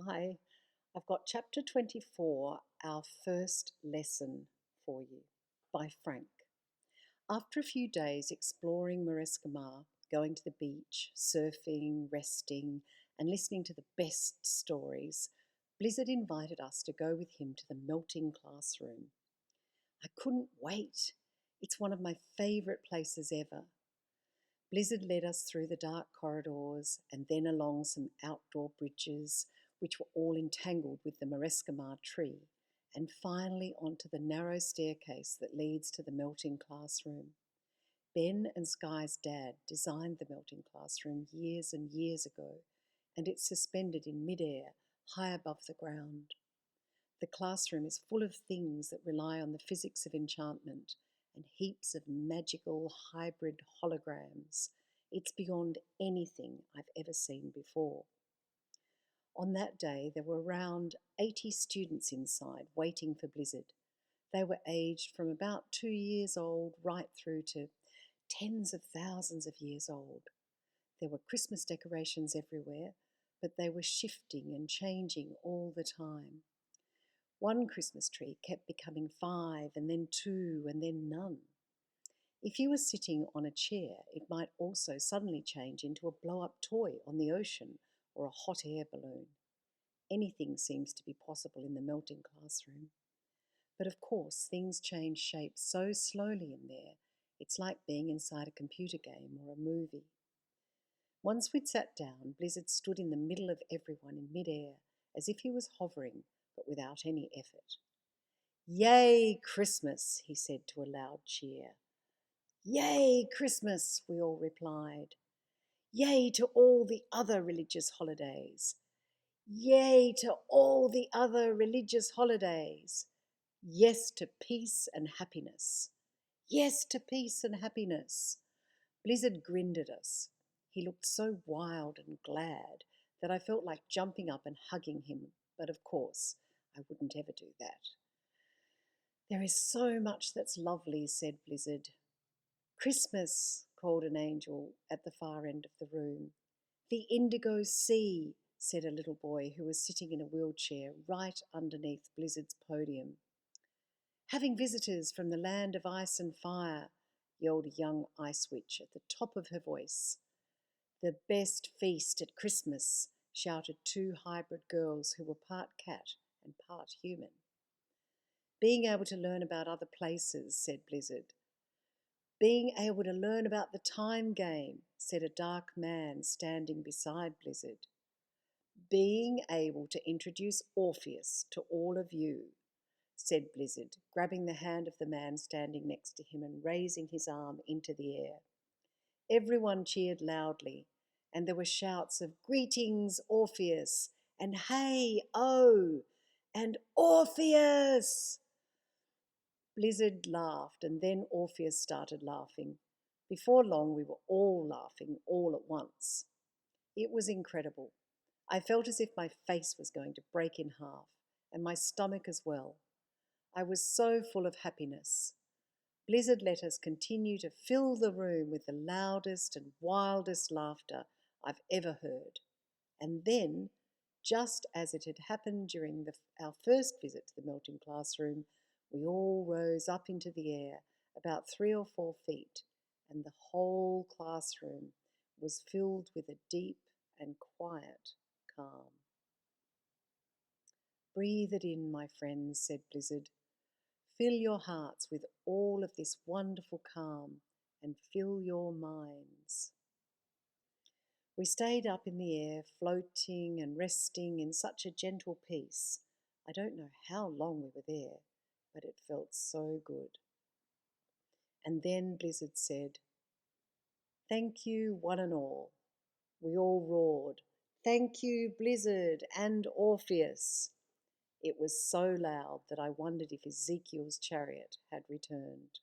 Hi, I've got chapter 24, Our First Lesson for you, by Frank. After a few days exploring Marescimar, going to the beach, surfing, resting, and listening to the best stories, Blizzard invited us to go with him to the melting classroom. I couldn't wait. It's one of my favourite places ever. Blizzard led us through the dark corridors and then along some outdoor bridges, which were all entangled with the Marescimar tree, and finally onto the narrow staircase that leads to the melting classroom. Ben and Sky's dad designed the melting classroom years and years ago, and it's suspended in midair, high above the ground. The classroom is full of things that rely on the physics of enchantment and heaps of magical hybrid holograms. It's beyond anything I've ever seen before. On that day, there were around 80 students inside waiting for Blizzard. They were aged from about 2 years old right through to tens of thousands of years old. There were Christmas decorations everywhere, but they were shifting and changing all the time. One Christmas tree kept becoming 5 and then 2 and then none. If you were sitting on a chair, it might also suddenly change into a blow-up toy on the ocean or a hot air balloon. Anything seems to be possible in the melting classroom. But of course, things change shape so slowly in there, it's like being inside a computer game or a movie. Once we'd sat down, Blizzard stood in the middle of everyone in midair, as if he was hovering, but without any effort. "Yay, Christmas," he said to a loud cheer. "Yay, Christmas," we all replied. "Yay to all the other religious holidays. Yay to all the other religious holidays. Yes to peace and happiness. Yes to peace and happiness." Blizzard grinned at us. He looked so wild and glad that I felt like jumping up and hugging him, but of course I wouldn't ever do that. "There is so much that's lovely," said Blizzard. "Christmas," called an angel at the far end of the room. "The indigo sea," said a little boy who was sitting in a wheelchair right underneath Blizzard's podium. "Having visitors from the land of ice and fire," yelled a young ice witch at the top of her voice. "The best feast at Christmas," shouted 2 hybrid girls who were part cat and part human. "Being able to learn about other places," said Blizzard. "Being able to learn about the time game," said a dark man standing beside Blizzard. "Being able to introduce Orpheus to all of you," said Blizzard, grabbing the hand of the man standing next to him and raising his arm into the air. Everyone cheered loudly, and there were shouts of "Greetings, Orpheus!" and "Hey, oh!" and "Orpheus!" Blizzard laughed, and then Orpheus started laughing. Before long, we were all laughing all at once. It was incredible. I felt as if my face was going to break in half, and my stomach as well. I was so full of happiness. Blizzard let us continue to fill the room with the loudest and wildest laughter I've ever heard. And then, just as it had happened during our first visit to the melting classroom, we all rose up into the air about 3 or 4 feet, and the whole classroom was filled with a deep and quiet calm. "Breathe it in, my friends," said Blizzard. "Fill your hearts with all of this wonderful calm and fill your minds." We stayed up in the air, floating and resting in such a gentle peace. I don't know how long we were there, but it felt so good. And then Blizzard said, "Thank you, one and all." We all roared, "Thank you, Blizzard and Orpheus." It was so loud that I wondered if Ezekiel's chariot had returned.